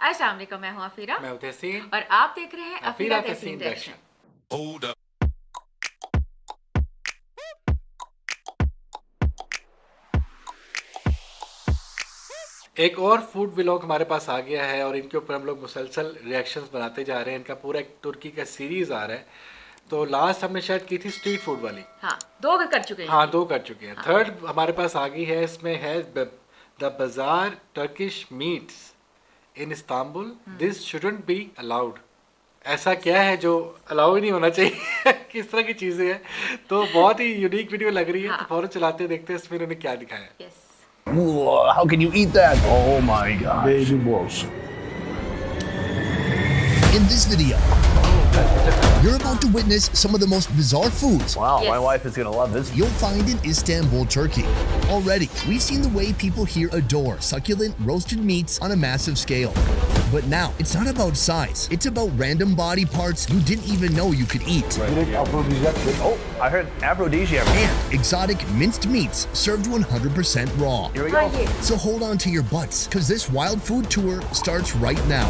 अस्सलाम वालेकुम, मैं हूँ अफीरा मैं तहसीन और आप देख रहे हैं अफीरा तहसीन रिएक्शन। Hold up. एक और फूड व्लॉग हमारे पास आ गया है और इनके ऊपर हम लोग मुसलसल रिएक्शंस बनाते जा रहे हैं। इनका पूरा एक तुर्की का सीरीज आ रहा है। तो लास्ट हमने शायद की थी स्ट्रीट फूड वाली। हाँ, दो कर चुके हैं। हाँ, 2 कर चुके हैं। थर्ड हमारे पास आ गई है। इसमें है द बाजार Turkish meets in Istanbul, this shouldn't be allowed. ऐसा क्या है जो अलाउ ही नहीं होना चाहिए? किस तरह की चीज़ें हैं? तो बहुत ही यूनिक वीडियो लग रही है। हाँ। तो फौरन चलाते देखते हैं इसमें इन्होंने क्या दिखाया है। Yes. Whoa, how can you eat that? Oh my god. Baby balls. In this video, you're about to witness some of the most bizarre foods Wow, Yes. my wife is gonna love this. you'll find in Istanbul, Turkey. Already, we've seen the way people here adore succulent roasted meats on a massive scale. But now, it's not about size. It's about random body parts you didn't even know you could eat. Oh, I heard aphrodisiac. And exotic minced meats served 100% raw. Here we हाँ, go. ये So hold on to your butts, because this wild food tour starts right now.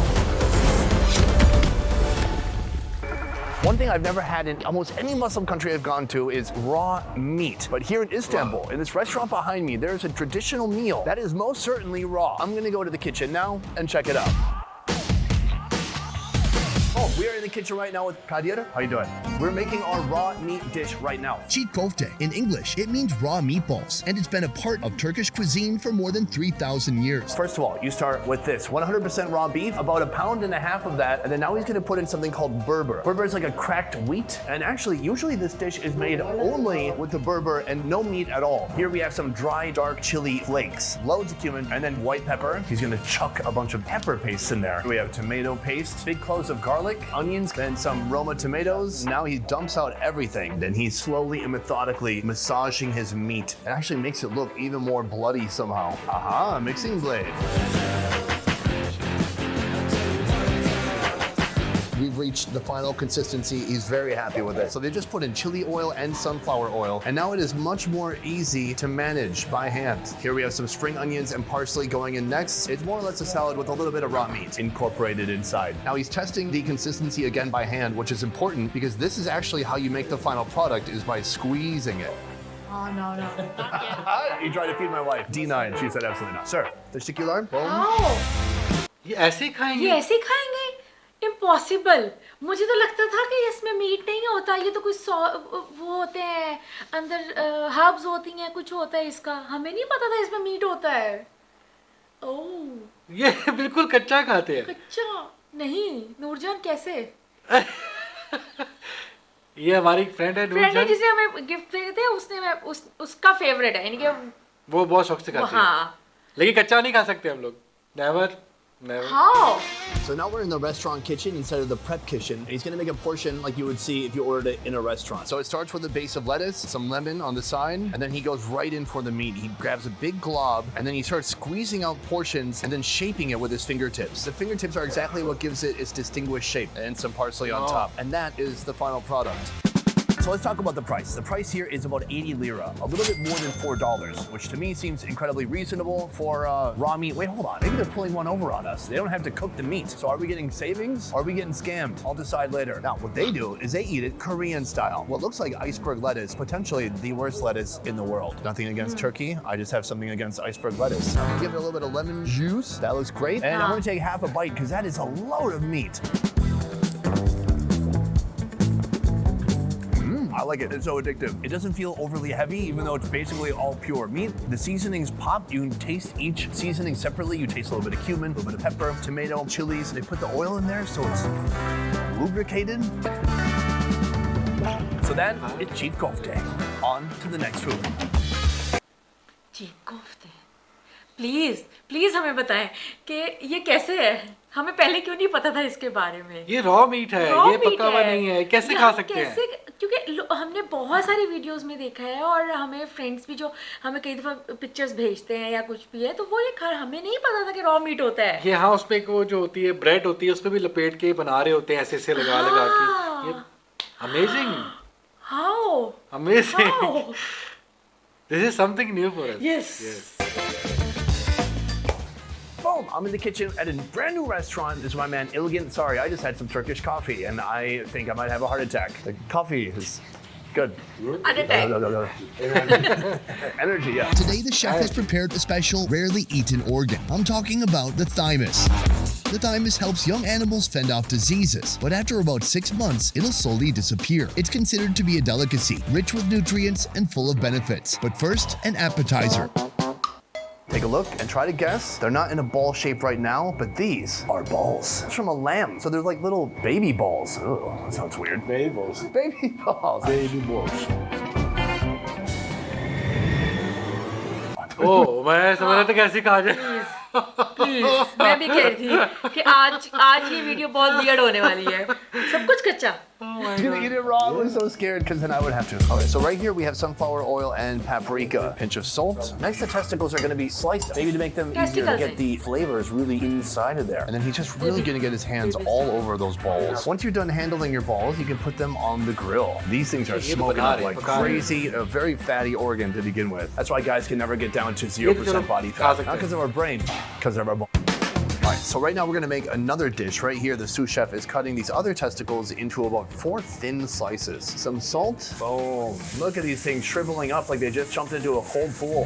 One thing I've never had in almost any Muslim country I've gone to is raw meat. But here in Istanbul, in this restaurant behind me, there's a traditional meal that is most certainly raw. I'm gonna go to the kitchen now and check it out. Oh, we are in the kitchen right now with Kadir. How you doing? We're making our raw meat dish right now. Cheat kofte. In English, it means raw meatballs, and it's been a part of Turkish cuisine for more than 3,000 years. First of all, you start with this 100% raw beef, about 1.5 pounds of that, and then now he's gonna put in something called berber. Berber is like a cracked wheat, and actually, usually this dish is made only with the berber and no meat at all. Here we have some dry, dark chili flakes, loads of cumin, and then white pepper. He's gonna chuck a bunch of pepper paste in there. We have tomato paste, big cloves of garlic, onions, then some Roma tomatoes. Now he dumps out everything. Then he's slowly and methodically massaging his meat. It actually makes it look even more bloody somehow. Aha, mixing blade. We've reached the final consistency. He's very happy with it. So they just put in chili oil and sunflower oil, and now it is much more easy to manage by hand. Here we have some spring onions and parsley going in next. It's more or less a salad with a little bit of raw meat incorporated inside. Now he's testing the consistency again by hand, which is important because this is actually how you make the final product, is by squeezing it. Oh, no. You tried to feed my wife. D9, she said absolutely not. Sir, testicular, bone. Oh, ये ऐसे ही खाएंगे? ये ऐसे ही खाएंगे? Impossible. मुझे तो लगता था कि इसमें मीट नहीं होता, ये तो कुछ वो होते हैं अंदर, हर्ब्स होती हैं, कुछ होता है इसका। हमें नहीं पता था इसमें मीट होता है। ओह, ये बिल्कुल कच्चा खाते हैं। कच्चा नहीं। नूरजान कैसे? ये हमारी फ्रेंड है फ्रेंड है नूरजान, जिसे हमें गिफ्ट दे थे, उसने उसका फेवरेट है, यानी कि वो बहुत शौक से खाती है। हाँ। लेकिन कच्चा नहीं खा सकते हम लोग। Never. How? So now we're in the restaurant kitchen instead of the prep kitchen. He's gonna make a portion like you would see if you ordered it in a restaurant. So it starts with a base of lettuce, some lemon on the side, and then he goes right in for the meat. He grabs a big glob, and then he starts squeezing out portions and then shaping it with his fingertips. The fingertips are exactly what gives it its distinguished shape, and some parsley on top. And that is the final product. So let's talk about the price. The price here is about 80 lira, a little bit more than $4, which to me seems incredibly reasonable for raw meat. Wait, hold on. Maybe they're pulling one over on us. They don't have to cook the meat. So are we getting savings? Or are we getting scammed? I'll decide later. Now, what they do is they eat it Korean style. What looks like iceberg lettuce, potentially the worst lettuce in the world. Nothing against Turkey. I just have something against iceberg lettuce. I'm gonna give it a little bit of lemon juice. That looks great. And I'm gonna take half a bite because that is a load of meat. I like it. It's so addictive. It doesn't feel overly heavy, even though it's basically all pure meat. The seasonings pop. You can taste each seasoning separately. You taste a little bit of cumin, a little bit of pepper, tomato, chilies. They put the oil in there, so it's lubricated. So that is cheat kofte. On to the next food. Cheat कोफ्ते। Please हमें बताएं कि ये कैसे है। हमें पहले क्यों नहीं पता था इसके बारे में। ये रॉ मीट है, ये पका हुआ नहीं है। कैसे खा सकते हैं? क्योंकि हमने बहुत सारी वीडियोस में देखा है और हमें फ्रेंड्स भी जो हमें कई दफा पिक्चर्स भेजते हैं या कुछ भी है, तो वो ये हमें नहीं पता था कि रॉ मीट होता है। ये हाँ, उसपे वो जो होती है ब्रेड होती है, उसपे भी लपेट के बना रहे होते हैं, ऐसे ऐसे लगा के। ये amazing. How amazing. This is something new for us. Yes. Boom. Boom, I'm in the kitchen at a brand new restaurant. This is my man Ilgin. Sorry, I just had some Turkish coffee and I think I might have a heart attack. The coffee is good. Heart Energy, yeah. Today, the chef has prepared a special, rarely eaten organ. I'm talking about the thymus. The thymus helps young animals fend off diseases, but after about 6 months, it'll slowly disappear. It's considered to be a delicacy, rich with nutrients and full of benefits. But first, an appetizer. Take a look and try to guess. They're not in a ball shape right now, but these are balls. It's from a lamb, so they're like little baby balls. Oh, that sounds weird. Baby balls. Baby balls. Baby balls. ओ मैं समझ रहा था कैसे कहा जाए please मैं भी कह रही थी कि आज ये वीडियो बहुत वियर्ड होने वाली है सब कुछ कच्चा I'm gonna eat it raw. I'm so scared because then I would have to. Okay, so right here we have sunflower oil and paprika. Pinch of salt. Next, the testicles are gonna be sliced, maybe to make them easier to get the flavors really inside of there. And then he's just really gonna get his hands all over those balls. Once you're done handling your balls, you can put them on the grill. These things are smoking up like crazy. A very fatty organ to begin with. That's why guys can never get down to 0% body fat. Not because of our brain, because of our body. All right, so right now we're gonna make another dish. Right here, the sous chef is cutting these other testicles into about 4 thin slices. Some salt, boom. Look at these things shriveling up like they just jumped into a cold pool.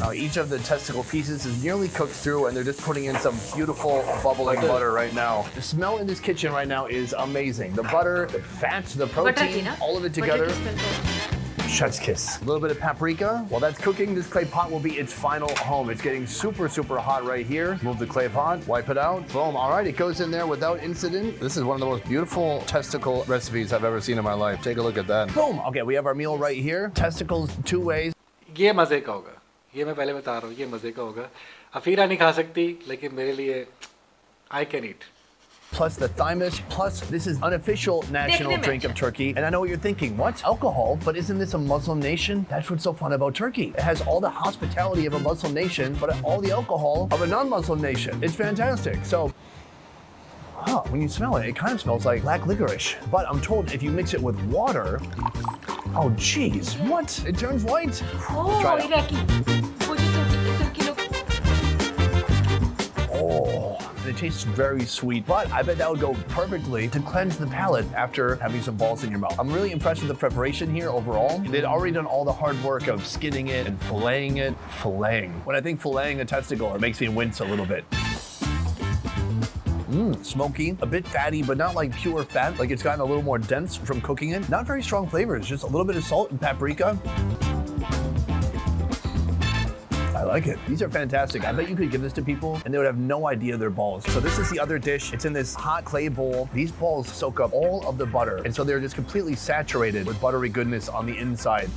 Now each of the testicle pieces is nearly cooked through and they're just putting in some beautiful bubbling butter right now. The smell in this kitchen right now is amazing. The butter, the fat, the protein, all of it together. Chef's kiss. A little bit of paprika. While that's cooking, this clay pot will be its final home. It's getting super, super hot right here. Move the clay pot, wipe it out. Boom. All right, it goes in there without incident. This is one of the most beautiful testicle recipes I've ever seen in my life. Take a look at that. Boom. Okay, we have our meal right here. Testicles 2 ways. ये मजे का होगा ये मैं पहले बता रहा हूँ ये मजे का होगा अफीरा नहीं खा सकती लेकिन मेरे लिए I can eat. Plus the thymus, plus this is unofficial national drink of Turkey. And I know what you're thinking, what? Alcohol? But isn't this a Muslim nation? That's what's so fun about Turkey. It has all the hospitality of a Muslim nation, but all the alcohol of a non-Muslim nation. It's fantastic. So, when you smell it, it kind of smells like black licorice. But I'm told if you mix it with water, oh geez, what? It turns white? Try it out. Oh, it tastes very sweet, but I bet that would go perfectly to cleanse the palate after having some balls in your mouth. I'm really impressed with the preparation here overall. They'd already done all the hard work of skinning it and filleting it. Filleting. When I think filleting a testicle, it makes me wince a little bit. Smoky, a bit fatty, but not like pure fat. Like it's gotten a little more dense from cooking it. Not very strong flavors, just a little bit of salt and paprika. I like it. These are fantastic. I bet you could give this to people and they would have no idea they're balls. So this is the other dish. It's in this hot clay bowl. These balls soak up all of the butter. And so they're just completely saturated with buttery goodness on the inside.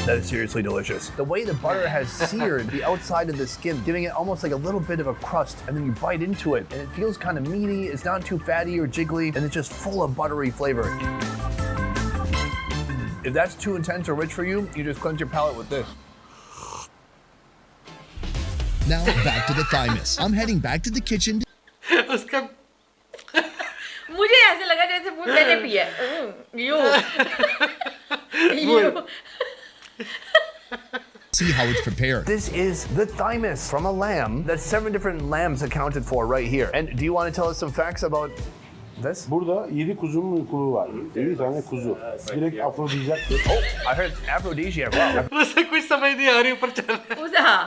That is seriously delicious. The way the butter has seared the outside of the skin, giving it almost like a little bit of a crust, and then you bite into it, and it feels kind of meaty. It's not too fatty or jiggly, and it's just full of buttery flavor. If that's too intense or rich for you, you just cleanse your palate with this. Now back to the thymus. I'm heading back to the kitchen. उसका मुझे ऐसे लगा जैसे वो मैंने पिया you See how it's prepared. This is the thymus from a lamb. That's 7 different lambs accounted for right here. And do you want to tell us some facts about this? Burada 7 kuzunun kulağı var. 7 tane kuzu. Direkt afrodizyaktır. Oh, I heard aphrodisiac. Wow. उसे कुछ समझ नहीं आ रही ऊपर चल रहा है उसे हाँ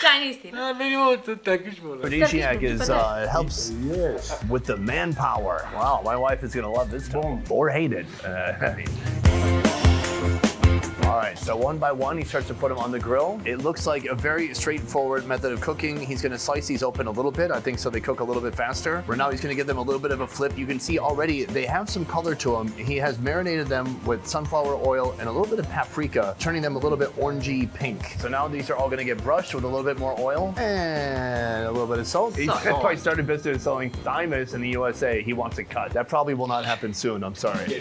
चाइनीज थी ना नहीं वो तो टर्किश बोल रहा Aphrodisiac is it helps Yes. with the manpower. Wow, my wife is gonna love this stuff. Or hate it. All right, so one by one, he starts to put them on the grill. It looks like a very straightforward method of cooking. He's gonna slice these open a little bit, I think, so they cook a little bit faster. For now, he's gonna give them a little bit of a flip. You can see already they have some color to them. He has marinated them with sunflower oil and a little bit of paprika, turning them a little bit orangey pink. So now these are all gonna get brushed with a little bit more oil and a little bit of salt. He's probably started business selling thymus in the USA. He wants it cut. That probably will not happen soon, I'm sorry.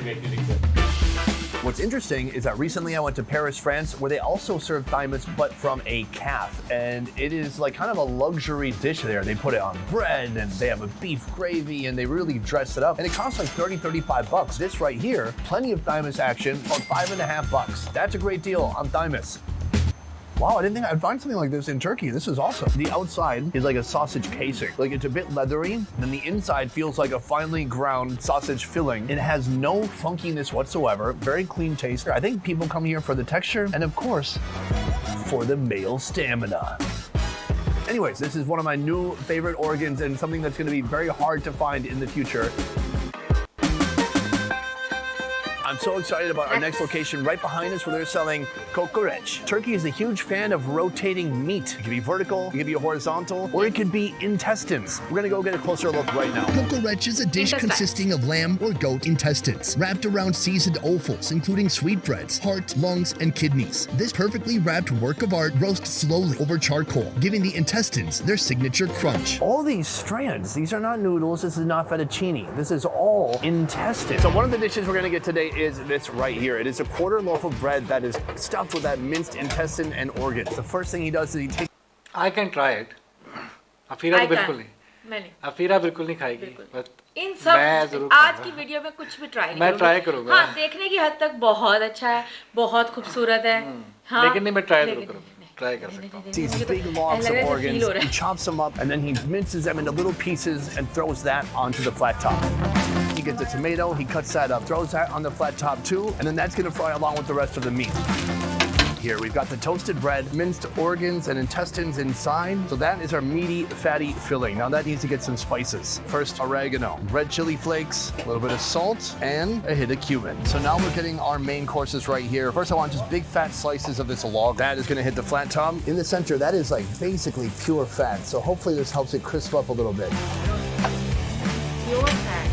What's interesting is that recently I went to Paris, France, where they also serve thymus, but from a calf. And it is like kind of a luxury dish there. They put it on bread and they have a beef gravy and they really dress it up. And it costs like 30, 35 bucks. This right here, plenty of thymus action, about $5.50. That's a great deal on thymus. Wow, I didn't think I'd find something like this in Turkey. This is awesome. The outside is like a sausage casing. Like it's a bit leathery, and the inside feels like a finely ground sausage filling. It has no funkiness whatsoever. Very clean taste. I think people come here for the texture and, of course, for the male stamina. Anyways, this is one of my new favorite organs and something that's going to be very hard to find in the future. I'm so excited about our next location right behind us where they're selling Kokoreç. Turkey is a huge fan of rotating meat. It can be vertical, it can be horizontal, or it could be intestines. We're gonna go get a closer look right now. Kokoreç is a dish consisting of lamb or goat intestines, wrapped around seasoned offals, including sweetbreads, heart, lungs, and kidneys. This perfectly wrapped work of art roasts slowly over charcoal, giving the intestines their signature crunch. All these strands, these are not noodles, this is not fettuccine. This is all intestine. So one of the dishes we're gonna get today is this right here. It is a quarter loaf of bread that is stuffed with that minced intestine and organs. The first thing he does is he takes... I can try it. Afira तो बिल्कुल नहीं. मैं नहीं. अफीरा बिल्कुल नहीं खाएगी. But इन मैं सब जरूर आज खाऊंगा. की वीडियो में कुछ भी ट्राई नहीं मैं करूंगी. ट्राई करूंगा. हाँ, देखने की हद तक बहुत अच्छा है, बहुत खूबसूरत है. हाँ, लेकिन नहीं, मैं ट्राई जरूर करूंगा. Try कर सकता हूँ. these big logs of organs, he chops them up, and then he minces them into little pieces and throws that onto the flat top. He gets the tomato, he cuts that up, throws that on the flat top too, and then that's gonna fry along with the rest of the meat. Here we've got the toasted bread, minced organs and intestines inside. So that is our meaty, fatty filling. Now that needs to get some spices. First, oregano, red chili flakes, a little bit of salt, and a hit of cumin. So now we're getting our main courses right here. First, I want just big fat slices of this log. That is gonna hit the flat top. In the center, that is like basically pure fat. So hopefully this helps it crisp up a little bit. Pure fat.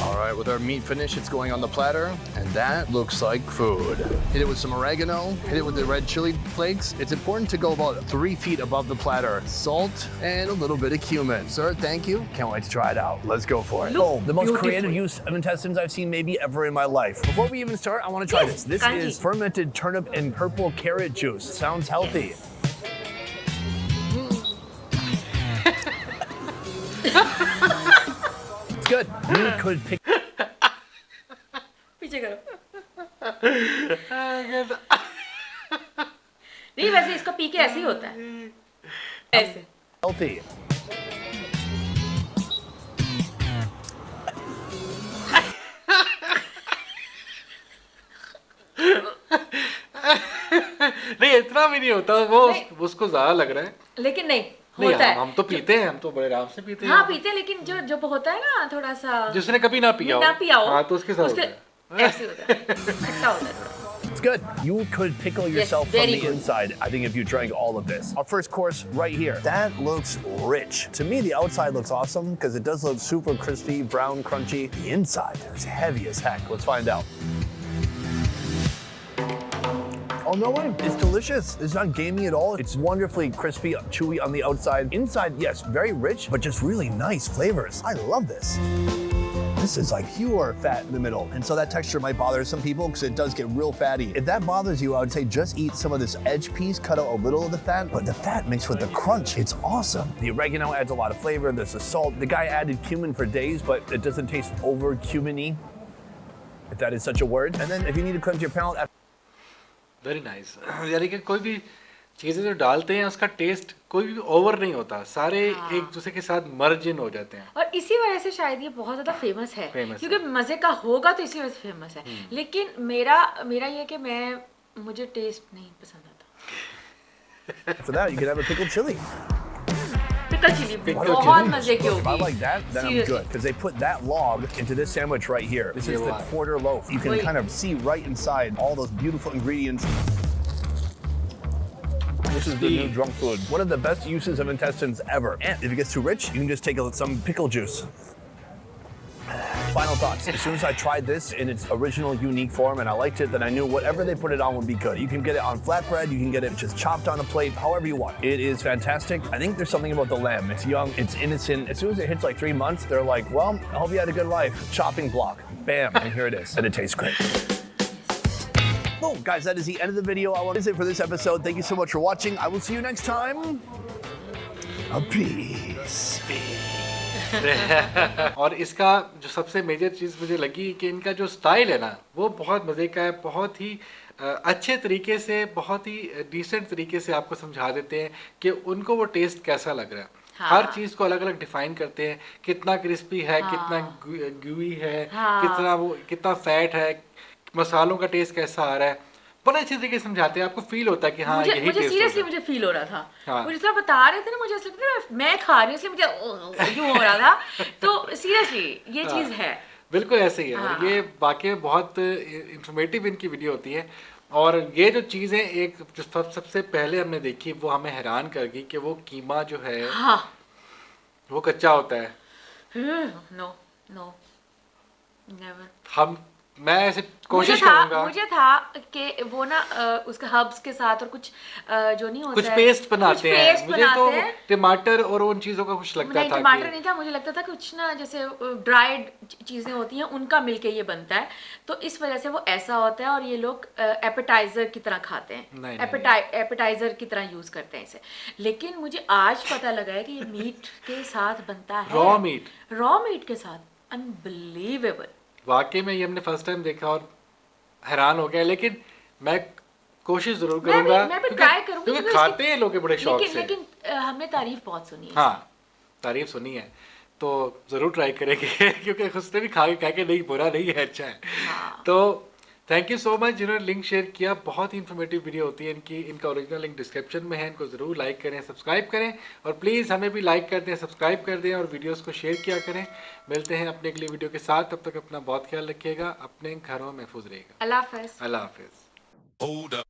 All right, with our meat finish, it's going on the platter, and that looks like food. Hit it with some oregano, hit it with the red chili flakes. It's important to go about 3 feet above the platter. Salt and a little bit of cumin. Sir, thank you. Can't wait to try it out. Let's go for it. Look The most beautiful. creative use of intestines I've seen maybe ever in my life. Before we even start, I want to try Yes, this. This kanji. is fermented turnip and purple carrot juice. Sounds healthy. It's good. You could pick पीछे करो. नहीं, वैसे इसको P के ऐसे ही होता है. ऐसे. healthy. नहीं, इतना भी नहीं होता. वो उसको ज्यादा लग रहा है. लेकिन नहीं नहीं, होता है. हम तो पीते हैं. हम तो बड़े आराम से पीते हैं. हाँ, पीते हैं, लेकिन जो जब होता है ना थोड़ा सा, जिसने कभी ना पिया हो. ना पिया हो, हाँ, तो उसके साथ होता है. ऐसे होता है. ऐसा होता है थोड़ा. It's good. You could pickle yourself from very the good. inside, I think, if you drank all of this. Our first course right here. That looks rich. To me, the outside looks awesome because it does look super crispy, brown, crunchy. The inside is heavy as heck. Let's find out. Oh, no way. It's delicious. It's not gamey at all. It's wonderfully crispy, chewy on the outside. Inside, yes, very rich, but just really nice flavors. I love this. This is like pure fat in the middle. And so that texture might bother some people because it does get real fatty. If that bothers you, I would say just eat some of this edge piece, cut out a little of the fat, but the fat mixed with the crunch, it's awesome. The oregano adds a lot of flavor. There's the salt. The guy added cumin for days, but it doesn't taste over cuminy, if that is such a word. And then if you need to cleanse your palate, very nice. यानी कि कोई भी चीजें जो डालते हैं उसका test कोई भी ओवर नहीं होता. सारे एक दूसरे के साथ मर्ज इन हो जाते हैं. और इसी वजह से शायद ये बहुत ज्यादा फेमस है. क्योंकि मजे का होगा तो इसी वजह से फेमस है. लेकिन मेरा ये कि मुझे टेस्ट नहीं पसंद आता. for that, you can have a pickled chili. Pickle chili Pickled बहुत chili. मजे की If I होगी. like that, then I'm good. Because they put that log into this sandwich right here. This is the quarter loaf. You can Wait. kind of see right inside all those beautiful ingredients. This is the new drunk food. One of the best uses of intestines ever. And if it gets too rich, you can just take some pickle juice. Final thoughts. As soon as I tried this in its original, unique form and I liked it, then I knew whatever they put it on would be good. You can get it on flatbread, you can get it just chopped on a plate, however you want. It is fantastic. I think there's something about the lamb. It's young, it's innocent. As soon as it hits like 3 months, they're like, well, I hope you had a good life. Chopping block. Bam, and here it is. And it tastes great. Boom, guys, that is the end of the video. I want to say for this episode. Thank you so much for watching. I will see you next time. Peace. और इसका जो सबसे major चीज़ मुझे लगी कि इनका जो style है ना वो बहुत मज़े का है. बहुत ही अच्छे तरीके से, बहुत ही डिसेंट तरीके से आपको समझा देते हैं कि उनको वो टेस्ट कैसा लग रहा है। हाँ। हर चीज़ को अलग अलग डिफाइन करते हैं, कितना क्रिस्पी है, हाँ। कितना ग्यूई है, हाँ। कितना फैट है, मसालों का टेस्ट कैसा आ रहा है, बड़े अच्छे तरीके से समझाते हैं। आपको फील होता है कि हाँ मुझे यही मुझे टेस्ट सीरियसली होगा। मुझे फील हो रहा था। हाँ। मुझे जितना बता रहे थे ना, मुझे ऐसा लगता था मैं खा रही हूँ, इसलिए मुझे यूं हो रहा था। तो सीरियसली ये हाँ। चीज़ है। बिल्कुल ऐसे ही है। हाँ। और ये वाकई में बहुत इंफॉर्मेटिव इनकी वीडियो होती है। और ये जो चीज़ें एक जो सबसे पहले हमने देखी वो हमें हैरान कर गई कि वो कीमा जो है हाँ। वो कच्चा होता है। No no never. मैं ऐसे कोशिश करूंगा मुझे था कि वो ना उसके हर्ब्स के साथ और कुछ जो नहीं होता कुछ है, पेस्ट बनाते कुछ हैं। पेस्ट मुझे तो बनाते हैं। टमाटर और उन चीज़ों का कुछ लगता नहीं, था टमाटर कि नहीं था, मुझे लगता था कुछ ना जैसे ड्राइड चीजें होती हैं उनका मिलके ये बनता है, तो इस वजह से वो ऐसा होता है। और ये लोग एपेटाइजर की तरह खाते हैं, नहीं, नहीं। एपेटाइजर की तरह यूज करते हैं इसे। लेकिन मुझे आज पता लगा है कि ये मीट के साथ बनता है, रॉ मीट के साथ। अनबिलीवेबल। वाकई में ये हमने फर्स्ट टाइम देखा और हैरान हो गया। लेकिन मैं कोशिश जरूर मैं करूंगा भी ट्राई करूंगी, क्योंकि क्योंकि खाते हैं लोग बड़े शौक से। लेकिन हमने तारीफ बहुत सुनी है। हाँ, तारीफ सुनी है तो ज़रूर ट्राई करेंगे क्योंकि उसने भी खा के कहा कि नहीं बुरा नहीं है, अच्छा है। हाँ। तो थैंक यू सो मच जिन्होंने लिंक शेयर किया। बहुत ही इन्फॉर्मेटिव वीडियो होती है इनकी। इनका ओरिजिनल लिंक डिस्क्रिप्शन में है, इनको ज़रूर लाइक करें, सब्सक्राइब करें। और प्लीज़ हमें भी लाइक कर दें, सब्सक्राइब कर दें और वीडियोस को शेयर किया करें। मिलते हैं अपने अगली वीडियो के साथ। तब तक अपना बहुत ख्याल रखिएगा, अपने घरों में महफूज रहिएगा। अल्लाह हाफ़िज़। अल्लाह हाफिज़।